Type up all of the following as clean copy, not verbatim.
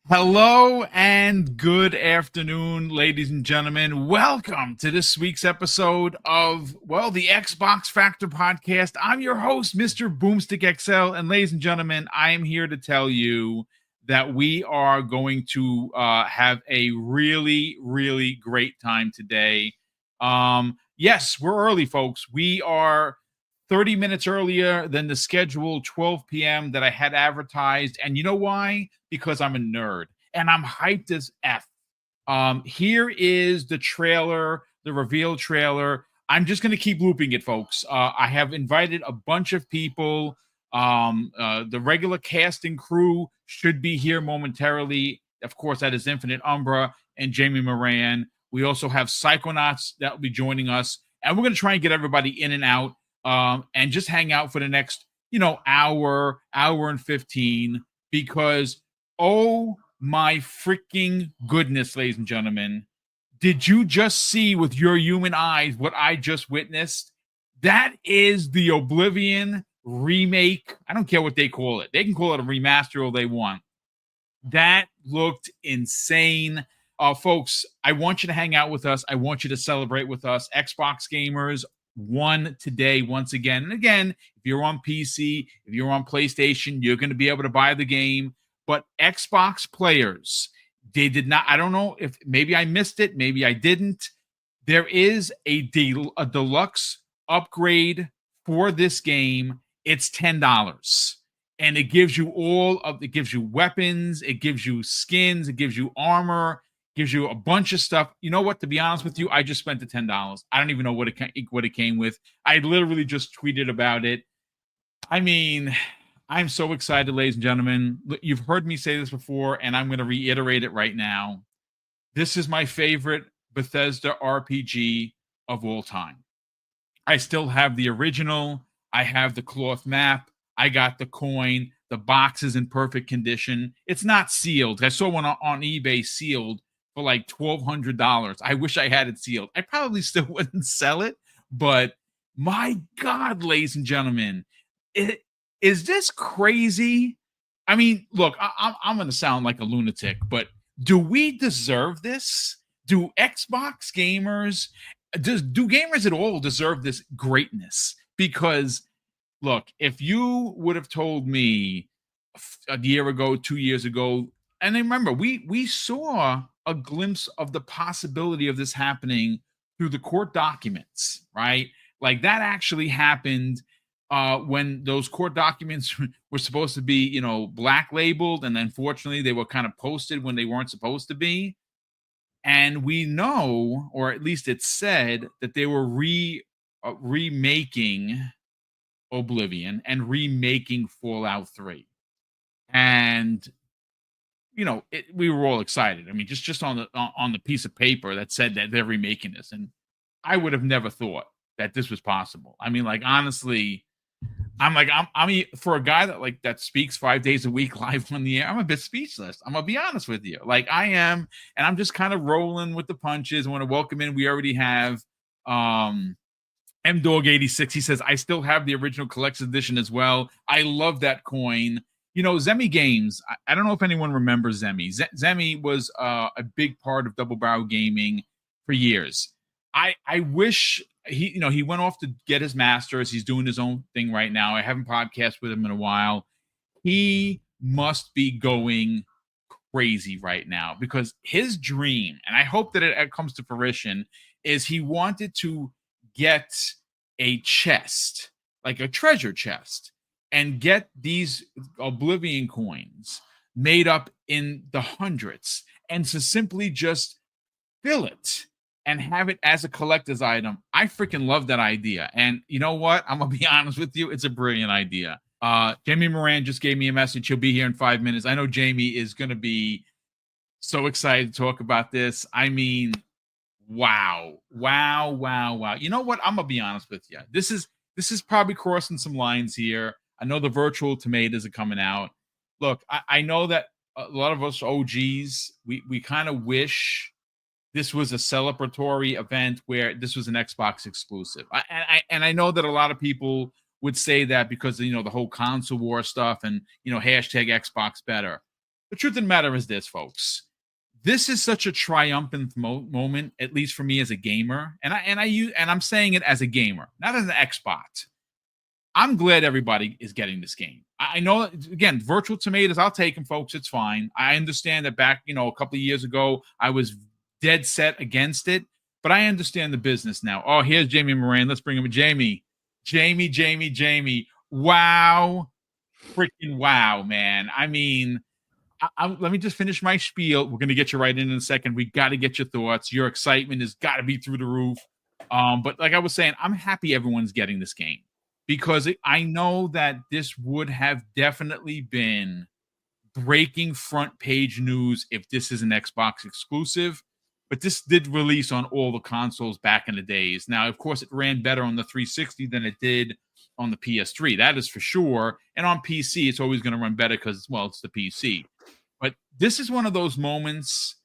Hello and good afternoon, ladies and gentlemen. Welcome to this week's episode of, the Xbox Factor podcast. I'm your host, Mr. BoomStick XL. And ladies and gentlemen, I am here to tell you that we are going to have a really, really great time today. Yes, we're early, folks. We are 30 minutes earlier than the scheduled 12 p.m. that I had advertised. And you know why? Because I'm a nerd and I'm hyped as F. Here is the trailer, the reveal trailer. I'm just going to keep looping it, folks. I have invited a bunch of people. The regular cast and crew should be here momentarily. Of course, that is Infinite Umbra and Jamie Moran. We also have Psychonauts that will be joining us. And we're going to try and get everybody in and out and just hang out for the next, hour and 15, because, oh my freaking goodness, ladies and gentlemen, did you just see with your human eyes what I just witnessed? That is the Oblivion remake. I don't care what they call it. They can call it a remaster all they want. That looked insane. Folks, I want you to hang out with us. I want you to celebrate with us. Xbox gamers won today once again. And again, if you're on PC, if you're on PlayStation, you're going to be able to buy the game. But Xbox players, they did not. I don't know if maybe I missed it. Maybe I didn't. There is a deluxe upgrade for this game. It's $10. And it gives you it gives you weapons, it gives you skins, it gives you armor, gives you a bunch of stuff. You know what? To be honest with you, I just spent the $10. I don't even know what it came with. I literally just tweeted about it. I mean, I'm so excited, ladies and gentlemen. You've heard me say this before, and I'm going to reiterate it right now. This is my favorite Bethesda RPG of all time. I still have the original. I have the cloth map. I got the coin. The box is in perfect condition. It's not sealed. I saw one on eBay sealed for like $1,200. I wish I had it sealed. I probably still wouldn't sell it, but my God, ladies and gentlemen, is this crazy? I mean, look, I'm going to sound like a lunatic, but do we deserve this? Do Xbox gamers, do gamers at all deserve this greatness? Because look, if you would have told me a year ago, 2 years ago, and I remember we saw a glimpse of the possibility of this happening through the court documents, right? Like that actually happened when those court documents were supposed to be, black labeled, and unfortunately they were kind of posted when they weren't supposed to be. And we know, or at least it's said, that they were remaking Oblivion and remaking Fallout 3. And we were all excited. I mean, just on the piece of paper that said that they're remaking this, and I would have never thought that this was possible. I mean, like honestly, I'm for a guy that speaks 5 days a week live on the air, I'm a bit speechless. I'm gonna be honest with you, like I am, and I'm just kind of rolling with the punches. I want to welcome in. We already have MDog86, he says, I still have the original collector's edition as well. I love that coin. Zemi Games, I don't know if anyone remembers Zemi. Zemi was a big part of Double Barrel Gaming for years. I wish he went off to get his master's. He's doing his own thing right now. I haven't podcasted with him in a while. He must be going crazy right now because his dream, and I hope that it comes to fruition, is he wanted to get a chest, like a treasure chest, and get these Oblivion coins made up in the hundreds, and to simply just fill it and have it as a collector's item. I freaking love that idea. And you know what? I'm going to be honest with you. It's a brilliant idea. Jamie Moran just gave me a message. He'll be here in 5 minutes. I know Jamie is going to be so excited to talk about this. I mean, wow. You know what? I'm gonna be honest with you. This is probably crossing some lines here. I know the virtual tomatoes are coming out. Look, I know that a lot of us OGs, we kind of wish this was a celebratory event where this was an Xbox exclusive. I know that a lot of people would say that because the whole console war stuff and hashtag Xbox better. the truth of the matter is this, folks. This is such a triumphant moment, at least for me as a gamer, and I'm saying it as a gamer, not as an Xbox. I'm glad everybody is getting this game. I know, again, virtual tomatoes, I'll take them, folks. It's fine. I understand that back, a couple of years ago, I was dead set against it, but I understand the business now. Oh, here's Jamie Moran. Let's bring him. Jamie. Wow. Freaking wow, man. I mean, let me just finish my spiel. We're going to get you right in a second. We got to get your thoughts. Your excitement has got to be through the roof. But like I was saying, I'm happy everyone's getting this game, because I know that this would have definitely been breaking front page news if this is an Xbox exclusive. But this did release on all the consoles back in the days. Now, of course, it ran better on the 360 than it did on the PS3. That is for sure. And on PC, it's always going to run better because, well, it's the PC. But this is one of those moments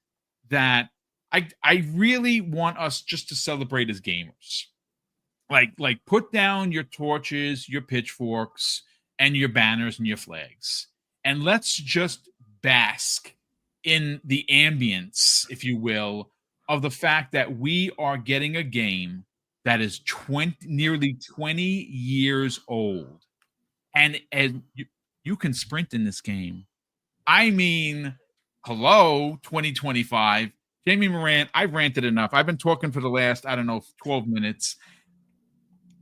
that I really want us just to celebrate as gamers. Like put down your torches, your pitchforks, and your banners and your flags, and let's just bask in the ambience, if you will, of the fact that we are getting a game that is nearly 20 years old, and you can sprint in this game. I mean, hello, 2025. Jamie Moran, I've ranted enough. I've been talking for the last, 12 minutes.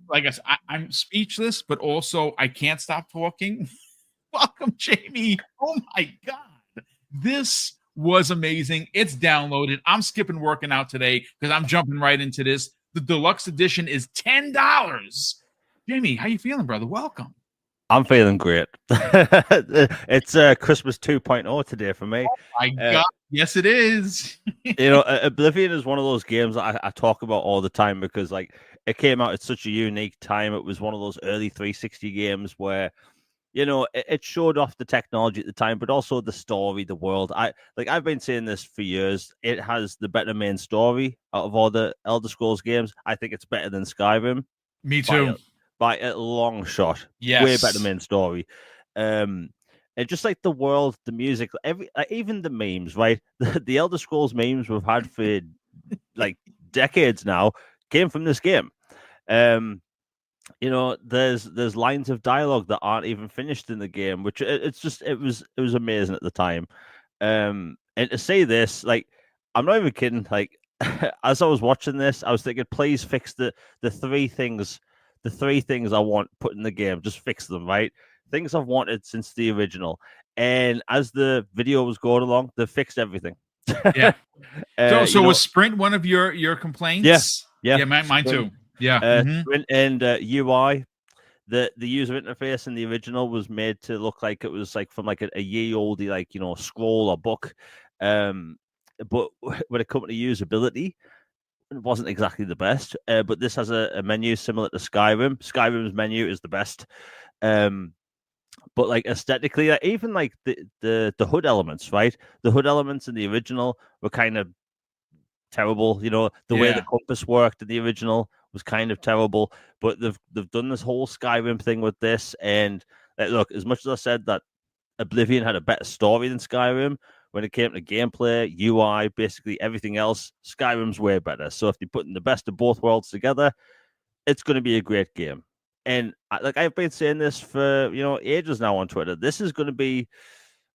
Like I said, I'm speechless, but also I can't stop talking. Welcome, Jamie. Oh my God. This was amazing. It's downloaded. I'm skipping working out today because I'm jumping right into this. The deluxe edition is $10. Jamie, how you feeling, brother? Welcome. I'm feeling great. It's Christmas 2.0 today for me. Oh my God. Yes, it is. Oblivion is one of those games that I talk about all the time because, like, it came out at such a unique time. It was one of those early 360 games where, it showed off the technology at the time, but also the story, the world. I've been saying this for years. It has the better main story out of all the Elder Scrolls games. I think it's better than Skyrim. Me too. By a long shot. Yes. Way better main story. And just like the world, the music, even the memes, right? The Elder Scrolls memes we've had for like decades now came from this game. There's lines of dialogue that aren't even finished in the game, which it was amazing at the time. And to say this, like, I'm not even kidding. Like, as I was watching this, I was thinking, please fix the three things. The three things I want put in the game, just fix them, right? Things I've wanted since the original. And as the video was going along, they fixed everything. Yeah. So was Sprint one of your complaints? Yeah, mine too. Yeah. Sprint and UI. The user interface in the original was made to look like it was like from like a ye oldie, like, scroll or book. But when it comes to usability, it wasn't exactly the best. But this has a menu similar to Skyrim. Skyrim's menu is the best. But like aesthetically, even like the HUD elements, right? The HUD elements in the original were kind of terrible. The way the compass worked in the original was kind of terrible. But they've done this whole Skyrim thing with this. And look, as much as I said that Oblivion had a better story than Skyrim, when it came to gameplay, UI, basically everything else, Skyrim's way better. So if they're putting the best of both worlds together, it's going to be a great game. And I've been saying this for ages now on Twitter. This is going to be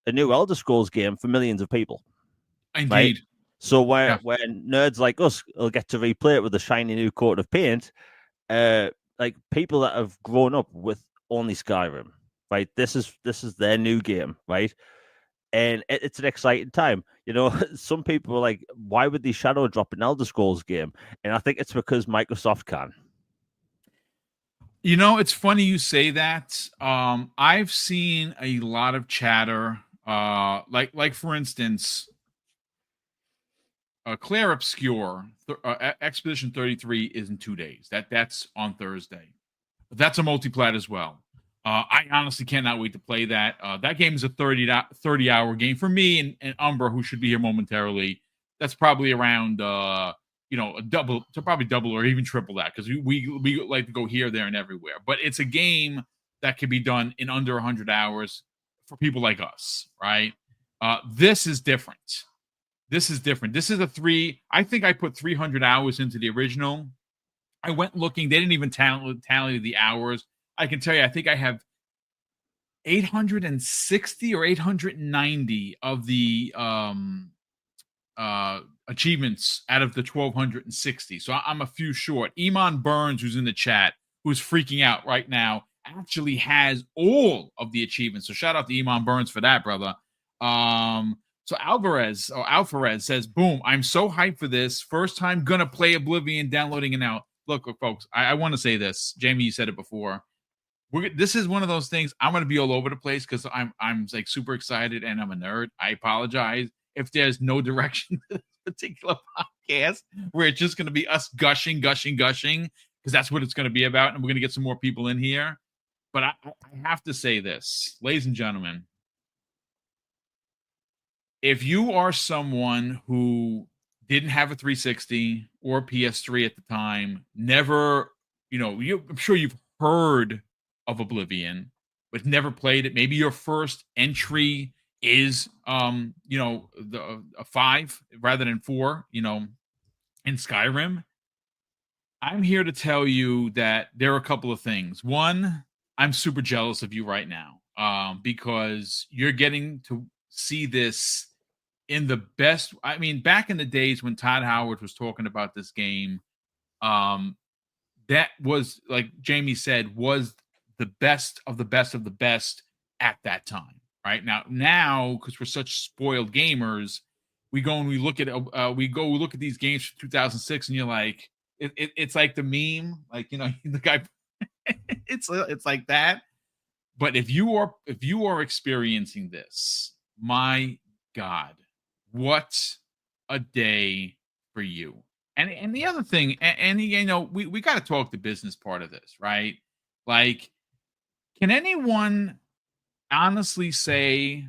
a new Elder Scrolls game for millions of people. Indeed. Right? So when nerds like us will get to replay it with a shiny new coat of paint, like people that have grown up with only Skyrim, right? This is their new game, right? And it's an exciting time. Some people are like, why would they shadow drop an Elder Scrolls game? And I think it's because Microsoft can. It's funny you say that. I've seen a lot of chatter. Like for instance, Claire Obscure, Expedition 33 is in 2 days. That's on Thursday. That's a multi-plat as well. I honestly cannot wait to play that. That game is a 30-hour game for me and Umbra, who should be here momentarily. That's probably around probably double or even triple that, because we like to go here, there, and everywhere. But it's a game that can be done in under 100 hours for people like us, right? This is different. This is different. This is I think I put 300 hours into the original. I went looking. They didn't even tally the hours. I can tell you, I think I have 860 or 890 of the achievements out of the 1260. So I'm a few short. Iman Burns, who's in the chat, who's freaking out right now, actually has all of the achievements. So shout out to Iman Burns for that, brother. So Alvarez says, boom, I'm so hyped for this. First time gonna play Oblivion, downloading it now. Look, folks, I want to say this. Jamie, you said it before. This is one of those things. I'm gonna be all over the place because I'm like super excited and I'm a nerd. I apologize if there's no direction to this particular podcast where it's just gonna be us gushing, because that's what it's gonna be about, and we're gonna get some more people in here. But I have to say this, ladies and gentlemen. If you are someone who didn't have a 360 or PS3 at the time, never, I'm sure you've heard of Oblivion, but never played it. Maybe your first entry is, a 5 rather than 4, in Skyrim. I'm here to tell you that there are a couple of things. One, I'm super jealous of you right now, because you're getting to see this in the best. I mean, back in the days when Todd Howard was talking about this game, that was, like Jamie said, was the best of the best of the best at that time. Right now, because we're such spoiled gamers, we go and we look at these games from 2006, and you're like, it's like the meme, like the guy. it's like that. But if you are experiencing this, my God, what a day for you. And the other thing, and we got to talk the business part of this, right? Like, can anyone honestly say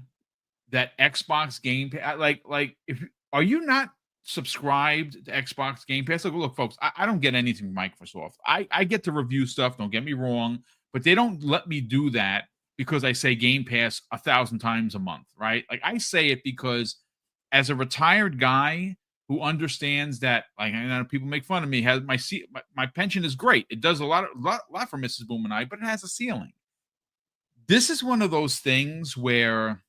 that Xbox Game Pass, like if are you not subscribed to Xbox Game Pass? Look, folks, I don't get anything from Microsoft. I get to review stuff, don't get me wrong, but they don't let me do that because I say Game Pass 1,000 times a month, right? Like, I say it because as a retired guy who understands that, like, I know people make fun of me, has my pension is great. It does a lot for Mrs. Boom and I, but it has a ceiling. This is one of those things where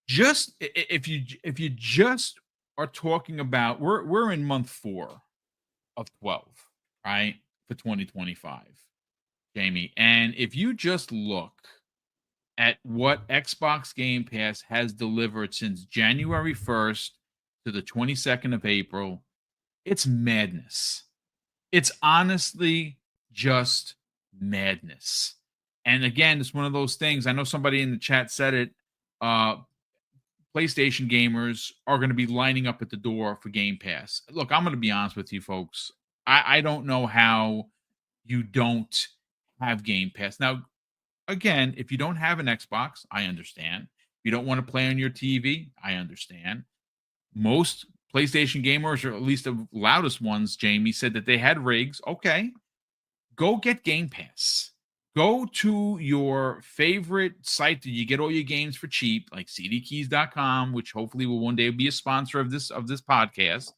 just if you just are talking about, we're in month 4 of 12, right, for 2025, Jamie, and if you just look at what Xbox Game Pass has delivered since January 1st to the 22nd of April, it's madness. It's honestly just madness. And again, it's one of those things. I know somebody in the chat said it. PlayStation gamers are going to be lining up at the door for Game Pass. Look, I'm going to be honest with you, folks. I don't know how you don't have Game Pass. Now, again, if you don't have an Xbox, I understand. If you don't want to play on your TV, I understand. Most PlayStation gamers, or at least the loudest ones, Jamie, said that they had rigs. Okay, go get Game Pass. Go to your favorite site that you get all your games for cheap, like cdkeys.com, which hopefully will one day be a sponsor of this podcast,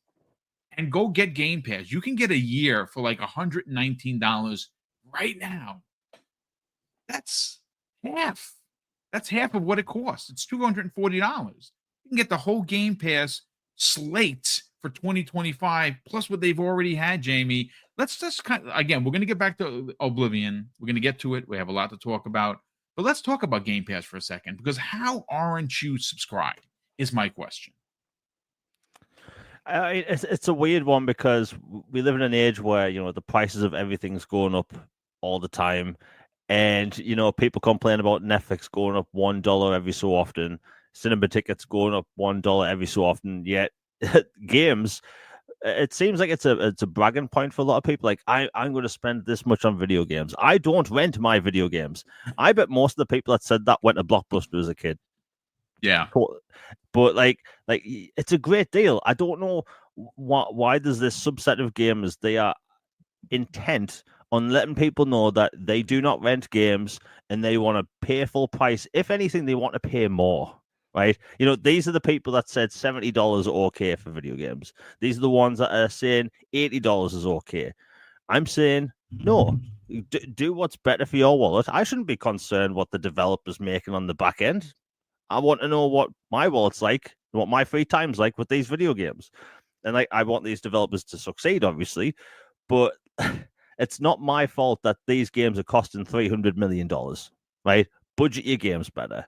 and go get Game Pass. You can get a year for like $119 right now. That's half. That's half of what it costs. It's $240. You can get the whole Game Pass slate for 2025, plus what they've already had, Jamie. Let's just again, we're going to get back to Oblivion. We're going to get to it. We have a lot to talk about. But let's talk about Game Pass for a second, because how aren't you subscribed is my question. It's a weird one, because we live in an age where, the prices of everything's going up all the time. And, people complain about Netflix going up $1 every so often, cinema tickets going up $1 every so often. Yet games, it seems like it's a bragging point for a lot of people. Like, I'm going to spend this much on video games. I don't rent my video games. I bet most of the people that said that went to Blockbuster as a kid. Yeah. But like it's a great deal. I don't know why there's this subset of gamers. They are intent on letting people know that they do not rent games and they want to pay full price. If anything, they want to pay more. right? These are the people that said $70 okay for video games. These are the ones that are saying $80 is okay. I'm saying no. Do what's better for your wallet. I shouldn't be concerned what the developer's making on the back end. I want to know what my wallet's like, what my free time's like with these video games. And I want these developers to succeed, obviously, but it's not my fault that these games are costing $300 million, right? Budget your games better.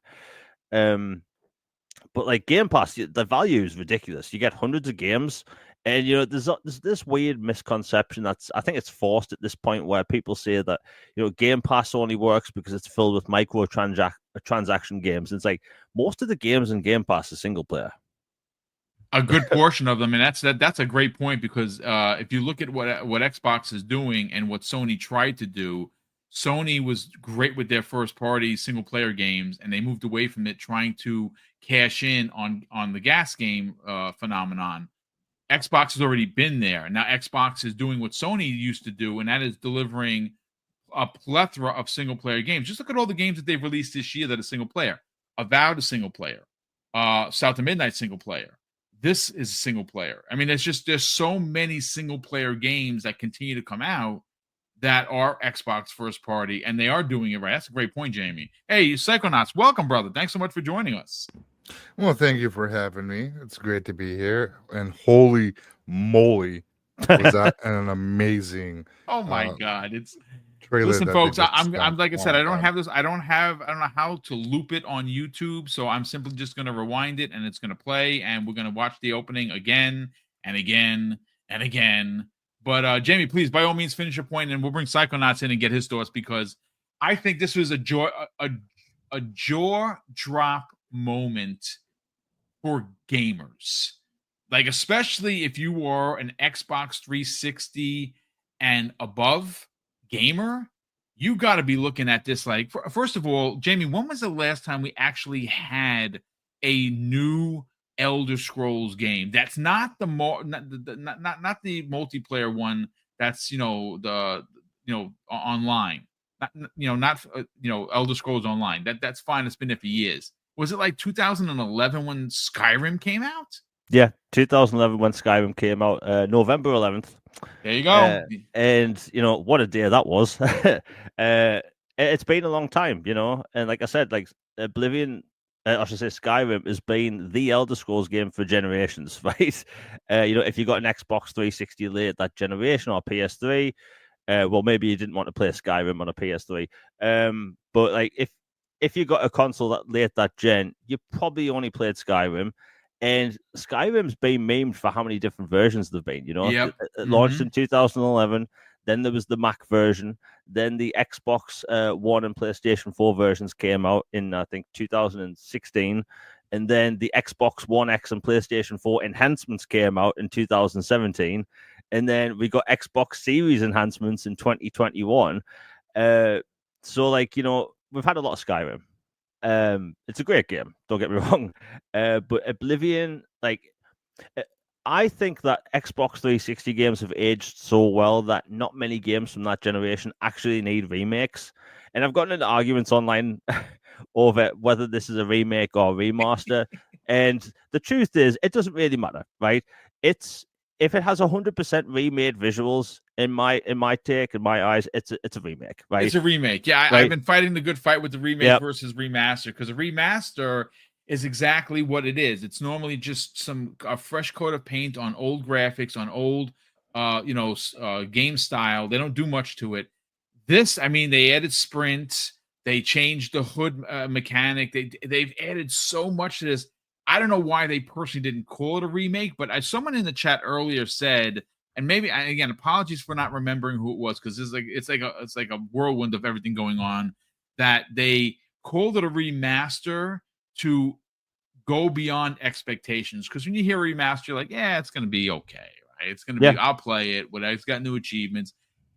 But like Game Pass, the value is ridiculous. You get hundreds of games, and there's this weird misconception I think it's forced at this point, where people say that Game Pass only works because it's filled with transaction games. It's like most of the games in Game Pass are single player. A good portion of them, and that's a great point, because if you look at what Xbox is doing and what Sony tried to do, Sony was great with their first party single player games, and they moved away from it, trying to cash in on the gas game phenomenon. Xbox has already been there. Now Xbox is doing what Sony used to do, and that is delivering a plethora of single player games. Just look at all the games that they've released this year that are single player. Avowed is single player. South to Midnight single player. This is single player. I mean, there's so many single player games that continue to come out that are Xbox first party, and they are doing it right. That's a great point, Jamie. Hey, Psychonauts, welcome, brother. Thanks so much for joining us. Well, thank you for having me. It's great to be here. And holy moly, was that an amazing Oh my God. It's trailer. Listen, that folks, they just I'm spent like I said, on I don't time. have I don't know how to loop it on YouTube, so I'm simply just going to rewind it, and it's going to play, and we're going to watch the opening again and again and again. But Jamie, please, by all means, finish your point, and we'll bring Psychonauts in and get his thoughts, because I think this was a jaw drop moment for gamers. Like, especially if you are an Xbox 360 and above gamer, you got to be looking at this like, first of all, Jamie, when was the last time we actually had a new Elder Scrolls game that's not the not the multiplayer one, that's online, not Elder Scrolls Online, that's fine, it's been there for years. Was it like 2011 when Skyrim came out? Yeah, 2011 when Skyrim came out, November 11th. There you go. And what a day that was. It's been a long time, and like I said, like Oblivion, I should say Skyrim, has been the Elder Scrolls game for generations, right? If you got an Xbox 360 late that generation, or PS3, well, maybe you didn't want to play Skyrim on a PS3, but like if you got a console that late that gen, you probably only played Skyrim. And Skyrim's been memed for how many different versions there've been. Yep. It launched in 2011. Then there was the Mac version. Then the Xbox One and PlayStation 4 versions came out in, I think, 2016. And then the Xbox One X and PlayStation 4 enhancements came out in 2017. And then we got Xbox Series enhancements in 2021. So, like, we've had a lot of Skyrim. It's a great game, don't get me wrong. But Oblivion, like, I think that Xbox 360 games have aged so well that not many games from that generation actually need remakes. And I've gotten into arguments online over whether this is a remake or a remaster. And the truth is, it doesn't really matter, right? If it has 100% remade visuals, in my take, in my eyes, it's a remake, right? It's a remake. Yeah, I've been fighting the good fight with the remake versus remaster, because a remaster is exactly what it is. It's normally just a fresh coat of paint on old graphics, on old game style. They don't do much to it. This, I mean, they added sprint, they changed the hood mechanic. They've added so much to this. I don't know why they personally didn't call it a remake, but as someone in the chat earlier said, and maybe, again, apologies for not remembering who it was, because it's like a whirlwind of everything going on, that they called it a remaster to go beyond expectations. Because when you hear remaster, you're like, yeah, it's going to be okay, right? It's going to be, I'll play it. It's got new achievements.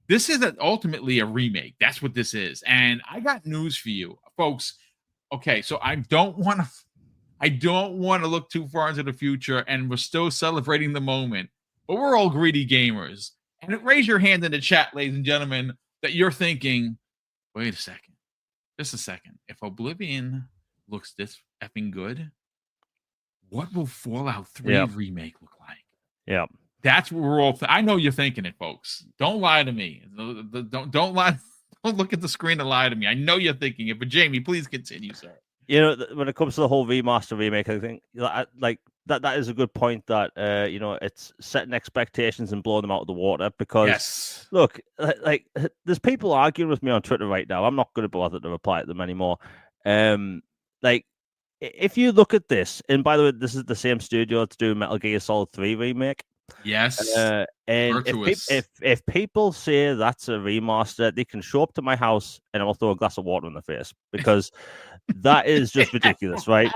This is ultimately a remake. That's what this is. And I got news for you, folks. Okay, so I don't want to look too far into the future, and we're still celebrating the moment. But we're all greedy gamers. And raise your hand in the chat, ladies and gentlemen, that you're thinking, wait a second. Just a second. If Oblivion looks this effing good, what will Fallout 3 Yeah. remake look like? Yeah. That's what we're all. I know you're thinking it, folks. Don't lie to me. Don't lie. Don't look at the screen and lie to me. I know you're thinking it, but Jamie, please continue, sir. You know, when it comes to the whole remaster remake, I think like that is a good point. That you know, it's setting expectations and blowing them out of the water. Because Yes, look, like there's people arguing with me on Twitter right now. I'm not going to bother to reply to them anymore. Like if you look at this, and by the way, this is the same studio that's doing Metal Gear Solid 3 remake. yes. And if people say that's a remaster, they can show up to my house and I'll throw a glass of water in their face, because that is just ridiculous, right?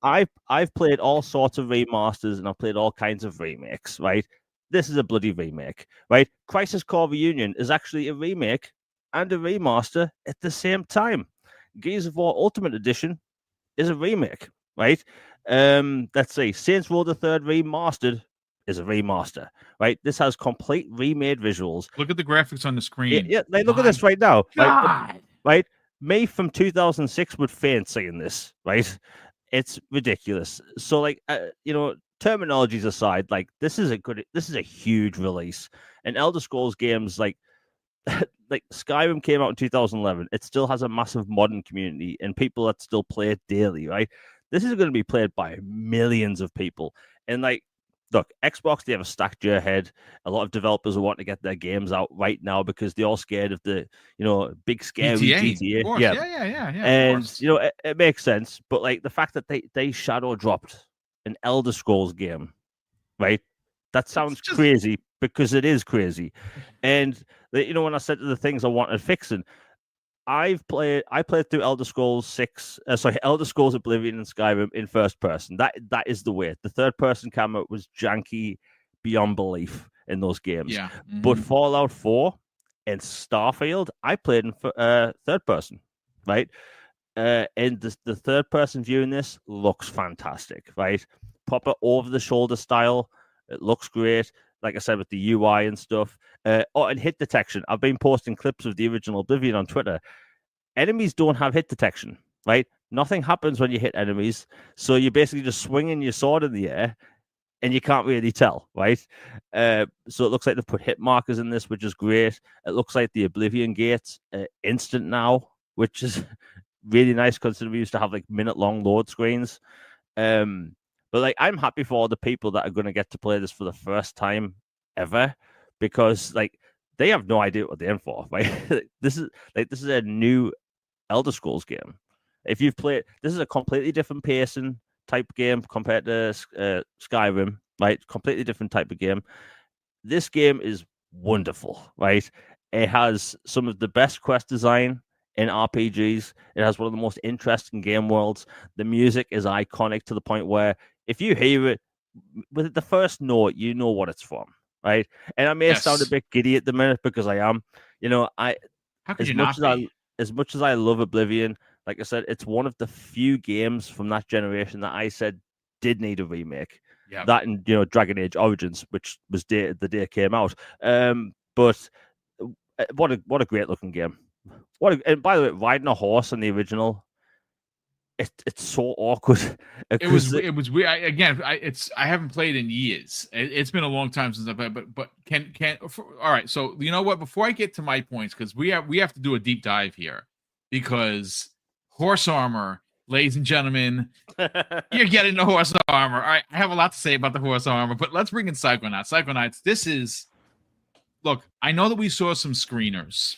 I've played all sorts of remasters and I've played all kinds of remakes, right? This is a bloody remake, right? Crisis Core Reunion is actually a remake and a remaster at the same time. Gears of War Ultimate Edition is a remake, right? Let's see, Saints Row the Third Remastered is a remaster, right? This has complete remade visuals. Look at the graphics on the screen. Yeah, like, look at this right now. God. Right? Me from 2006 would faint saying this, right? It's ridiculous. So, like, you know, terminologies aside, like, this is a huge release. And Elder Scrolls games, like Skyrim came out in 2011. It still has a massive modern community and people that still play it daily, right? This is going to be played by millions of people. And, like, look, Xbox, they have a stacked year ahead. A lot of developers are wanting to get their games out right now because they're all scared of the, you know, big scary GTA. Yeah. And, you know, it makes sense. But, like, the fact that they shadow dropped an Elder Scrolls game, right? That sounds crazy, because it is crazy. And, you know, when I said the things I wanted fixing, I played through Elder Scrolls Oblivion and Skyrim in first person. That is the way. The third person camera was janky beyond belief in those games. Yeah. Mm-hmm. But Fallout 4 and Starfield, I played in third person, right? And the third person view in this looks fantastic, right? Proper over the shoulder style. It looks great. Like I said, with the UI and stuff. And hit detection. I've been posting clips of the original Oblivion on Twitter. Enemies don't have hit detection, right? Nothing happens when you hit enemies. So you're basically just swinging your sword in the air and you can't really tell, right? So it looks like they've put hit markers in this, which is great. It looks like the Oblivion Gate instant now, which is really nice considering we used to have like minute-long load screens. But like, I'm happy for all the people that are going to get to play this for the first time ever, because like they have no idea what they're in for, right? This is a new Elder Scrolls game. If you've played, this is a completely different pacing type game compared to Skyrim, right? Completely different type of game. This game is wonderful, right? It has some of the best quest design in RPGs. It has one of the most interesting game worlds. The music is iconic to the point where if you hear it with the first note, you know what it's from, right? And I may sound a bit giddy at the minute because I am. You know, How could you not be? As much as I love Oblivion, like I said, it's one of the few games from that generation that I said did need a remake. Yeah. That and, you know, Dragon Age Origins, which was the day it came out. But what a great looking game. And by the way, riding a horse in the original, it's so awkward. It was weird. I haven't played in years. It's been a long time since I played. But all right. So you know what? Before I get to my points, because we have to do a deep dive here, because horse armor, ladies and gentlemen, you're getting the horse armor. All right, I have a lot to say about the horse armor, but let's bring in Psychonauts. Psychonauts. This is, look, I know that we saw some screeners.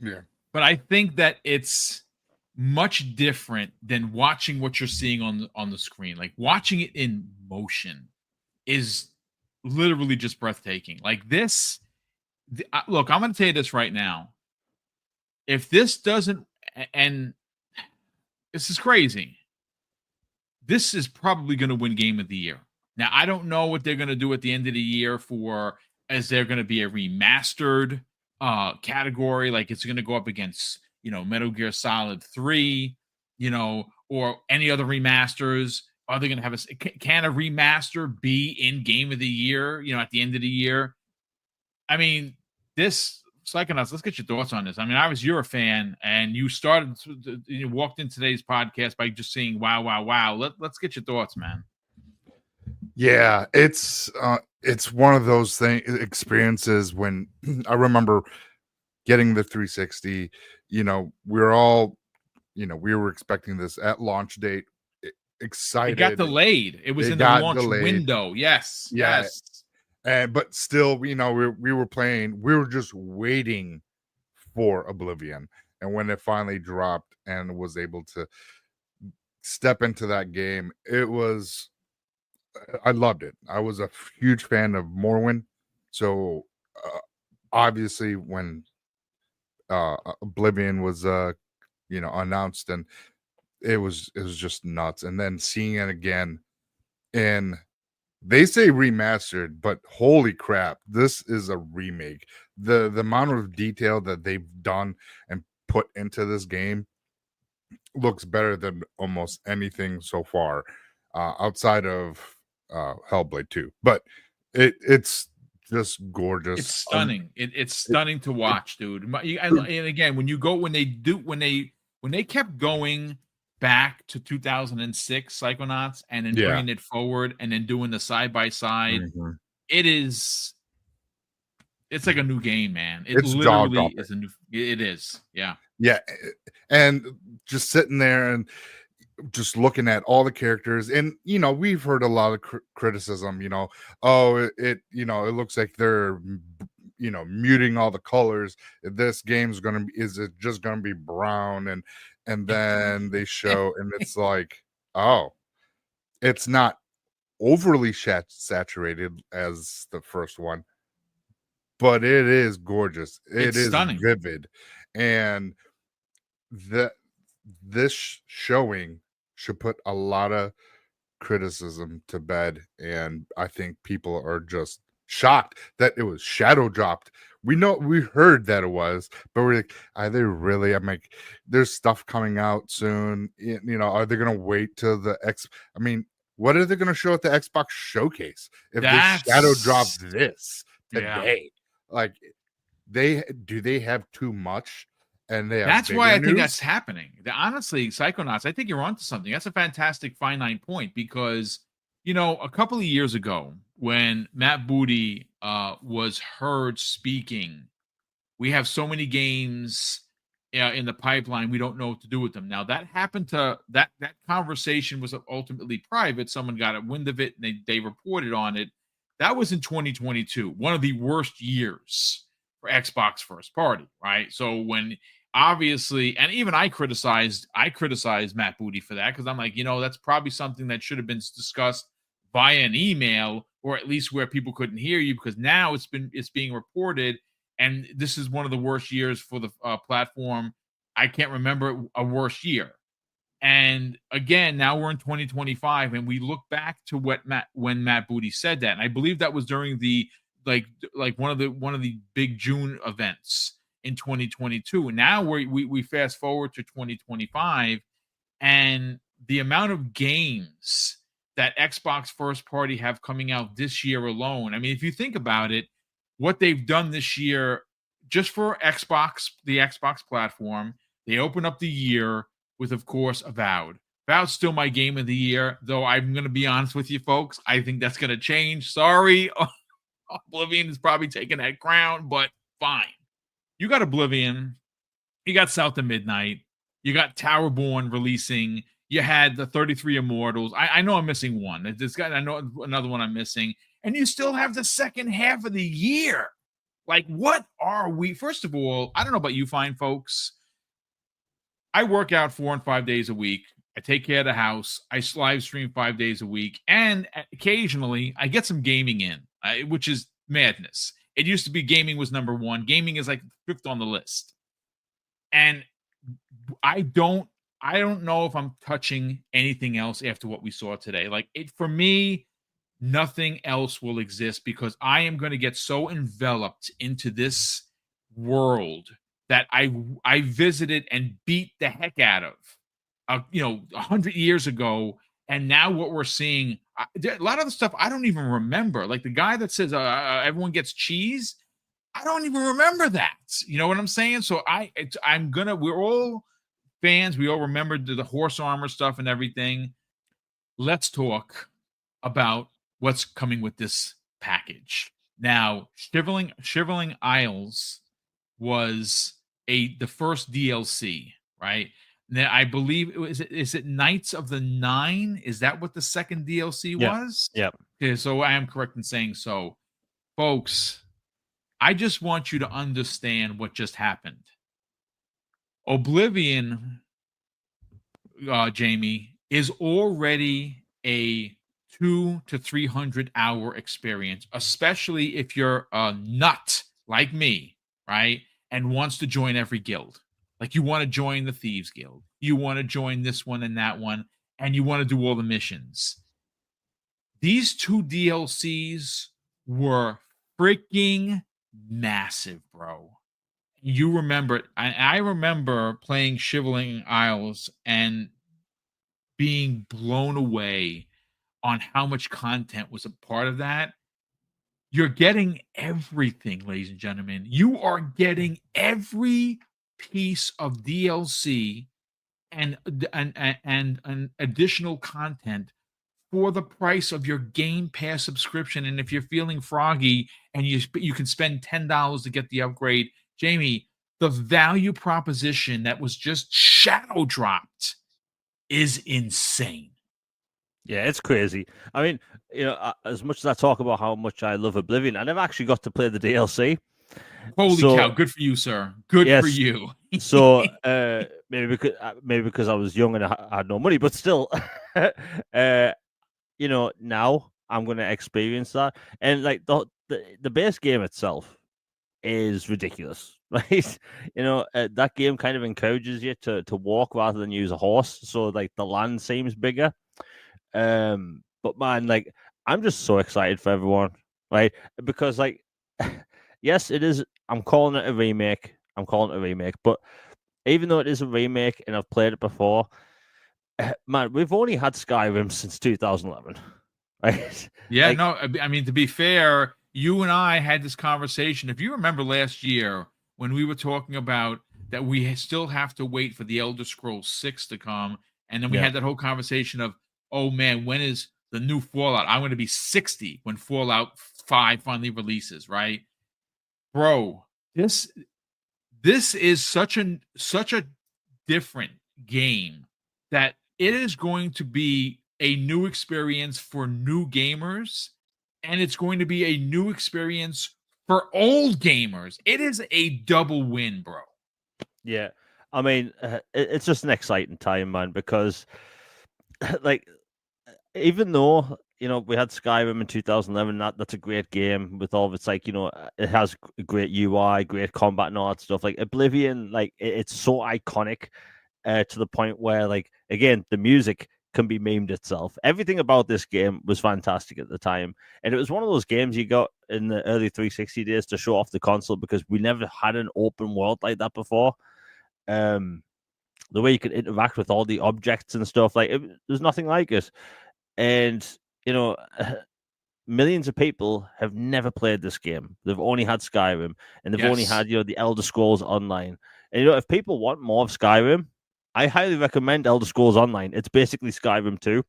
Yeah. But I think that it's much different than watching what you're seeing on the screen. Like, watching it in motion is literally just breathtaking. Like this, look, I'm going to tell you this right now. If this doesn't, and this is crazy, this is probably going to win Game of the Year. Now, I don't know what they're going to do at the end of the year as they're going to be a remastered category, like it's going to go up against, you know, Metal Gear Solid 3, you know, or any other remasters. Are they going to have can a remaster be in Game of the Year, you know, at the end of the year? I mean, this Psychonauts, let's get your thoughts on this. I mean, you're a fan, and you walked in today's podcast by just saying, wow. Let's get your thoughts, man. Yeah, it's one of those experiences when I remember getting the 360. We were all, we were expecting this at launch date, It got excited. delayed. It was It in the got launch delayed. window. Yes. Yeah. Yes. And but still, we were playing. We were just waiting for Oblivion, and when it finally dropped and was able to step into that game, I loved it. I was a huge fan of Morrowind, so obviously when Oblivion was announced, and it was just nuts, and then seeing it again, and they say remastered, but holy crap, this is a remake. The amount of detail that they've done and put into this game looks better than almost anything so far, outside of Hellblade 2. But it's just gorgeous. It's stunning. It's stunning to watch, dude. And again, when they kept going back to 2006 Psychonauts and then bringing it forward and then doing the side by side, it's like a new game, man. It literally is a new. It is, yeah. And just sitting there and just looking at all the characters, and we've heard a lot of criticism, it looks like they're muting all the colors. This game's is it just gonna be brown? And then they show, and it's like, oh, it's not overly saturated as the first one, but it is gorgeous. It's stunning, vivid, and this showing should put a lot of criticism to bed, and I think people are just shocked that it was shadow dropped. We heard that it was, but we're like, are they really? I'm like, there's stuff coming out soon. Are they gonna wait till what are they gonna show at the Xbox showcase if they shadow dropped this today? Like, they have too much. And that's why I think that's happening. Honestly, Psychonauts, I think you're onto something. That's a fantastic finite point, because a couple of years ago when Matt Booty was heard speaking, we have so many games in the pipeline, we don't know what to do with them. Now that happened to that conversation was ultimately private. Someone got a wind of it and they reported on it. That was in 2022, one of the worst years for Xbox first party, right? So when obviously, and even I criticized Matt Booty for that, because I'm like, that's probably something that should have been discussed via an email, or at least where people couldn't hear you, because now it's being reported, and this is one of the worst years for the platform. I can't remember a worse year. And again, now we're in 2025, and we look back to when Matt Booty said that, and I believe that was during the like one of the big June events in 2022. And now we fast forward to 2025, and the amount of games that Xbox first party have coming out this year alone. I mean, if you think about it, what they've done this year just for Xbox, the Xbox platform, they open up the year with, of course, Avowed. Avowed's still my game of the year, though I'm going to be honest with you folks. I think that's going to change. Sorry. Oblivion is probably taking that crown, but fine. You got Oblivion. You got South of Midnight. You got Towerborn releasing. You had the 33 Immortals. I know I'm missing one. I know another one I'm missing. And you still have the second half of the year. Like, what are we? First of all, I don't know about you fine folks. I work out 4 and 5 days a week. I take care of the house. I live stream 5 days a week. And occasionally, I get some gaming in, which is madness. It used to be gaming was number one. Gaming is like fifth on the list. And I don't know if I'm touching anything else after what we saw today. Like, for me, nothing else will exist, because I am going to get so enveloped into this world that I visited and beat the heck out of, 100 years ago. And now what we're seeing, a lot of the stuff I don't even remember. Like the guy that says everyone gets cheese, I don't even remember that. You know what I'm saying? So we're all fans. We all remember the horse armor stuff and everything. Let's talk about what's coming with this package. Now, Shivering Isles was the first DLC, right? Now, I believe is it Knights of the Nine? Is that what the second DLC Yeah. was? Yeah. Okay, so I am correct in saying so. Folks, I just want you to understand what just happened. Oblivion, Jamie, is already a 200 to 300 hour experience, especially if you're a nut like me, right? And wants to join every guild. Like you want to join the Thieves Guild, you want to join this one and that one, and you want to do all the missions. These 2 DLCs were freaking massive, bro. You remember it. I remember playing Shivering Isles and being blown away on how much content was a part of that. You're getting everything, ladies and gentlemen. You are getting every piece of DLC and additional content for the price of your Game Pass subscription. And if you're feeling froggy and you can spend $10 to get the upgrade, Jamie, the value proposition that was just shadow dropped is insane. Yeah, it's crazy. I mean, as much as I talk about how much I love Oblivion, I never actually got to play the DLC. Holy cow! Good for you, sir. Good for you. So maybe because I was young and I had no money, but still, now I'm going to experience that, and like the base game itself is ridiculous, right? That game kind of encourages you to walk rather than use a horse, so like the land seems bigger. But man, like I'm just so excited for everyone, right? Because like, yes, it is. I'm calling it a remake. But even though it is a remake and I've played it before, man, we've only had Skyrim since 2011, right? Yeah, no, I mean, to be fair, you and I had this conversation. If you remember last year when we were talking about that we still have to wait for the Elder Scrolls 6 to come, and then we had that whole conversation of, oh man, when is the new Fallout? I'm going to be 60 when Fallout 5 finally releases, right? Bro, this is such a different game that it is going to be a new experience for new gamers, and it's going to be a new experience for old gamers. It is a double win, bro. Yeah, I mean, it's just an exciting time, man, because like, even though we had Skyrim in 2011, that's a great game with all of its like it has great UI, great combat, and all that stuff. Like Oblivion, like it's so iconic to the point where, like, again, the music can be memed itself. Everything about this game was fantastic at the time, and it was one of those games you got in the early 360 days to show off the console because we never had an open world like that before. The way you could interact with all the objects and stuff, like there's nothing like it. And millions of people have never played this game. They've only had Skyrim, and they've only had the Elder Scrolls Online. And if people want more of Skyrim, I highly recommend Elder Scrolls Online. It's basically Skyrim 2.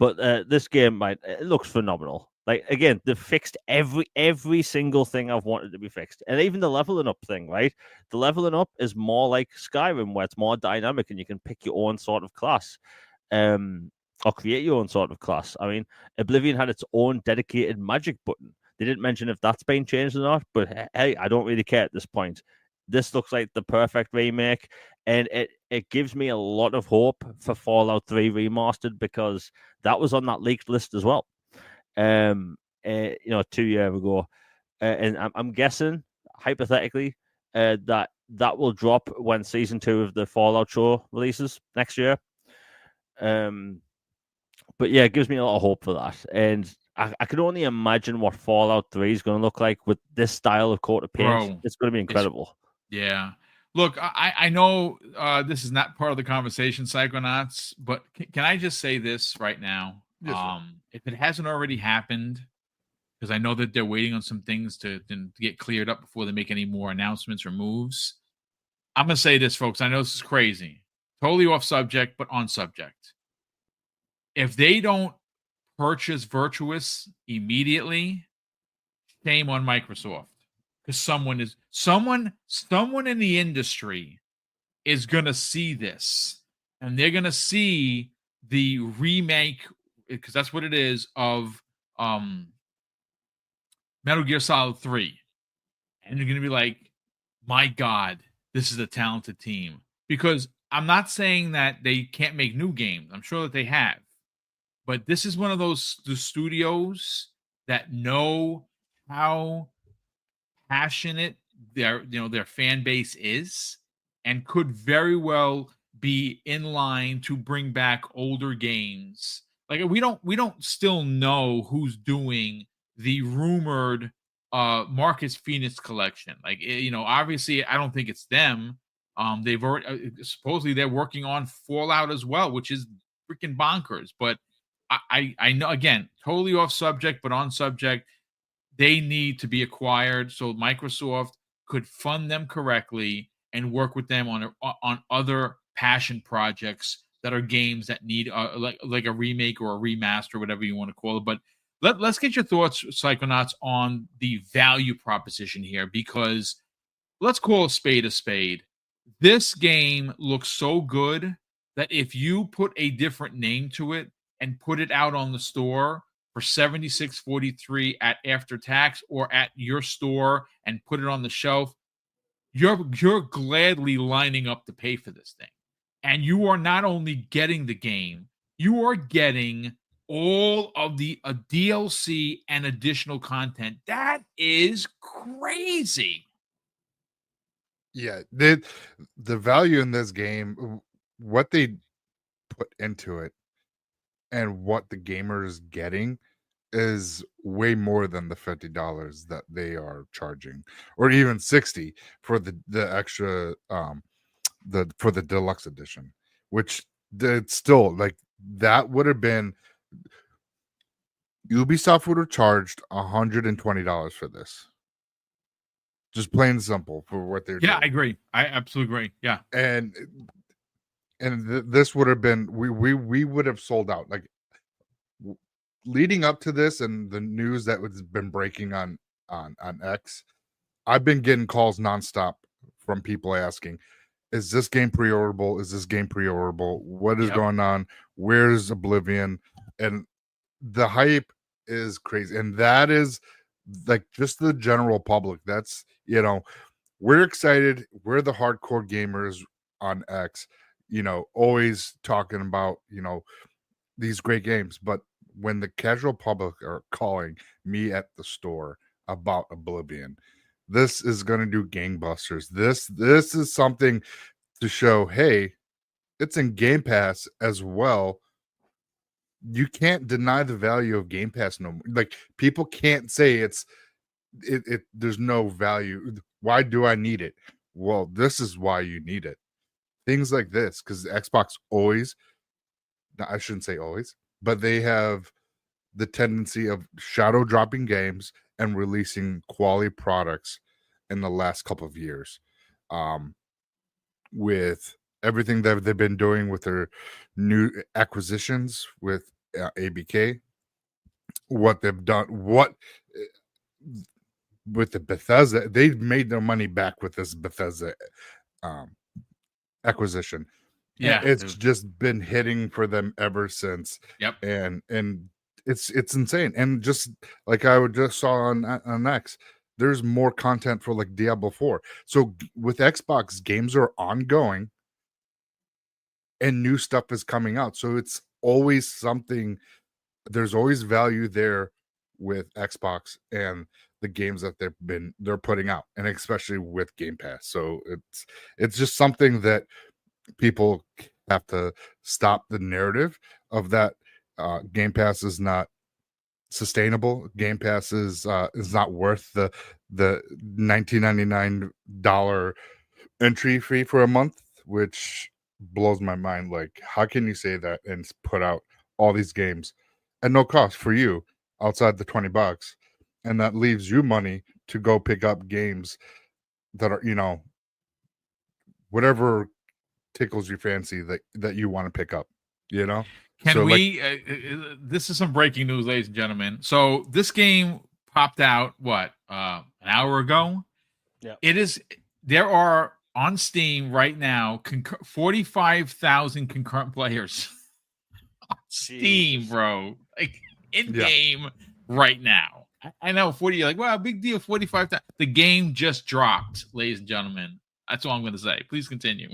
But this game, it looks phenomenal. Like, again, they've fixed every single thing I've wanted to be fixed. And even the leveling up thing, right? The leveling up is more like Skyrim, where it's more dynamic and you can pick your own sort of class. Or create your own sort of class. I mean, Oblivion had its own dedicated magic button. They didn't mention if that's been changed or not, but hey, I don't really care at this point. This looks like the perfect remake, and it gives me a lot of hope for Fallout 3 Remastered because that was on that leaked list as well. 2 years ago, and I'm guessing hypothetically that will drop when season 2 of the Fallout show releases next year. But yeah, it gives me a lot of hope for that, and I can only imagine what Fallout 3 is going to look like with this style of coat of paint. Bro, it's going to be incredible. Yeah. Look, I know this is not part of the conversation, Psychonauts, but can I just say this right now? Yes, if it hasn't already happened, because I know that they're waiting on some things to get cleared up before they make any more announcements or moves. I'm going to say this, folks. I know this is crazy. Totally off subject, but on subject. If they don't purchase Virtuous immediately, shame on Microsoft. Because someone in the industry is gonna see this, and they're gonna see the remake, because that's what it is, of Metal Gear Solid 3. And you're gonna be like, my God, this is a talented team. Because I'm not saying that they can't make new games. I'm sure that they have. But this is one of the studios that know how passionate their fan base is, and could very well be in line to bring back older games. Like, we don't still know who's doing the rumored Marcus Phoenix collection. Like, obviously I don't think it's them. They've already supposedly they're working on Fallout as well, which is freaking bonkers. But I know, again, totally off subject, but on subject, they need to be acquired so Microsoft could fund them correctly and work with them on other passion projects that are games that need like a remake or a remaster, whatever you want to call it. But let's get your thoughts, Psychonauts, on the value proposition here, because let's call a spade a spade. This game looks so good that if you put a different name to it and put it out on the store for $76.43 at after tax, or at your store and put it on the shelf, you're gladly lining up to pay for this thing. And you are not only getting the game, you are getting all of the DLC and additional content. That is crazy. Yeah, the value in this game, what they put into it, and what the gamer is getting is way more than the $50 that they are charging, or even 60 for the extra for the deluxe edition, which it's still like, that would have been, Ubisoft would have charged $120 for this, just plain and simple, for what they're Yeah, doing. I agree. I absolutely agree. Yeah. And this would have been, we would have sold out, like, leading up to this and the news that has been breaking on X. I've been getting calls nonstop from people asking, is this game pre-orderable? Is this game pre-orderable? What is Yep. going on? Where's Oblivion? And the hype is crazy. And that is like just the general public. That's, we're excited. We're the hardcore gamers on X, always talking about, these great games. But when the casual public are calling me at the store about Oblivion, this is going to do gangbusters. This is something to show, hey, it's in Game Pass as well. You can't deny the value of Game Pass no more. Like, people can't say there's no value. Why do I need it? Well, this is why you need it. Things like this, because Xbox always, I shouldn't say always, but they have the tendency of shadow dropping games and releasing quality products in the last couple of years. With everything that they've been doing with their new acquisitions with ABK, what they've done, with the Bethesda, they've made their money back with this Bethesda acquisition. Yeah. And it's just been hitting for them ever since. Yep. And it's insane. And just like I just saw on X, there's more content for like Diablo 4. So with Xbox, games are ongoing and new stuff is coming out. So it's always something, there's always value there with Xbox and the games that they're putting out, and especially with Game Pass. So it's just something that people have to stop the narrative of that. Game Pass is not sustainable. Game Pass is not worth the $19.99 entry fee for a month, which blows my mind. Like, how can you say that and put out all these games at no cost for you outside the $20, and that leaves you money to go pick up games that are, whatever tickles your fancy that you want to pick up, Can So, we? This is some breaking news, ladies and gentlemen. So this game popped out an hour ago. Yeah. It is. There are on Steam right now 45,000 concurrent players. On Steam, Jesus. bro. Like in game right now. I know 40. You're like, wow, big deal. 45,000. The game just dropped, ladies and gentlemen. That's all I'm going to say. Please continue.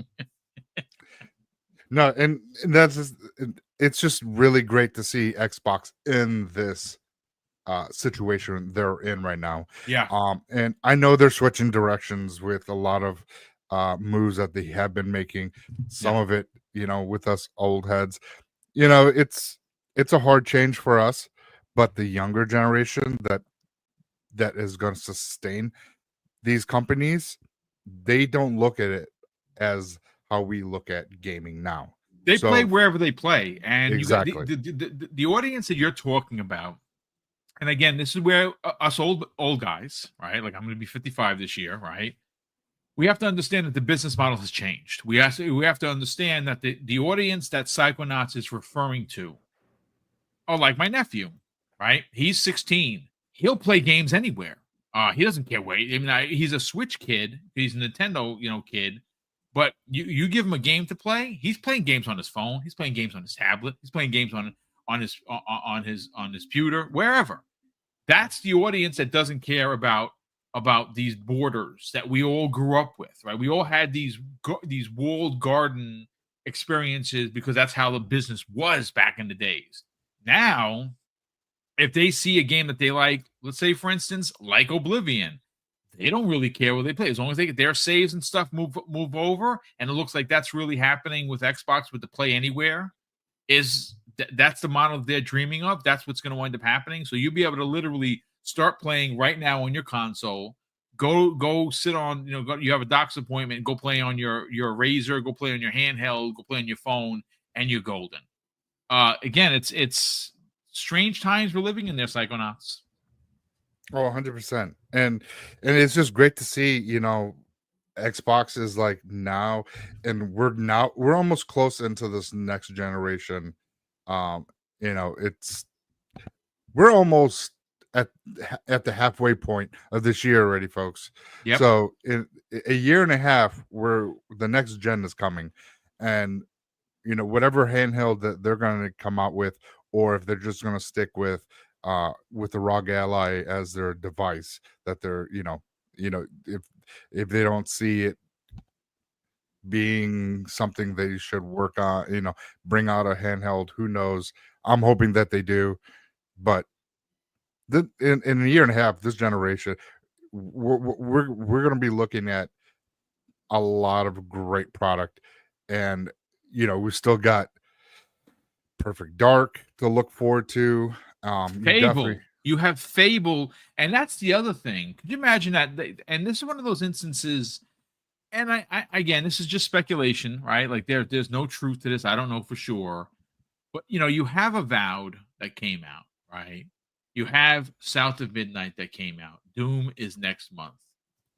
No, and that's just, it's just really great to see Xbox in this situation they're in right now. Yeah. And I know they're switching directions with a lot of moves that they have been making. Some of it, with us old heads, it's a hard change for us, but the younger generation that is going to sustain these companies, they don't look at it as how we look at gaming now. They play wherever they play, and exactly the audience that you're talking about. And again, this is where us old guys, right? Like I'm going to be 55 this year, right? We have to understand that the business model has changed. We have to understand that the audience that Psychonauts is referring to, like my nephew, right? He's 16. He'll play games anywhere. He doesn't care where. I mean, he's a Switch kid. He's a Nintendo, kid. But you give him a game to play, he's playing games on his phone. He's playing games on his tablet. He's playing games on his computer, wherever. That's the audience that doesn't care about these borders that we all grew up with, right? We all had these walled garden experiences because that's how the business was back in the days. Now, if they see a game that they like, let's say, for instance, like Oblivion, they don't really care what they play as long as they get their saves and stuff move over. And it looks like that's really happening with Xbox with the Play Anywhere. That's the model they're dreaming of. That's what's going to wind up happening. So you'll be able to literally start playing right now on your console. Go sit on, you have a doc's appointment. Go play on your Razer. Go play on your handheld. Go play on your phone, and you're golden. Again, it's strange times we're living in there, Psychonauts. Oh, 100%. And it's just great to see, Xbox is like now, and we're almost close into this next generation. We're almost at the halfway point of this year already, folks. Yep. So in a year and a half, the next gen is coming, and whatever handheld that they're going to come out with, or if they're just going to stick with the ROG Ally as their device, that they're if they don't see it being something they should work on, bring out a handheld, who knows? I'm hoping that they do, but in a year and a half, this generation, we're going to be looking at a lot of great product, and we still got Perfect Dark to look forward to. Fable. You have Fable, and that's the other thing. Could you imagine that? And this is one of those instances. And I again, this is just speculation, right? Like there's no truth to this. I don't know for sure, but you have Avowed that came out, right? You have South of Midnight that came out. Doom is next month.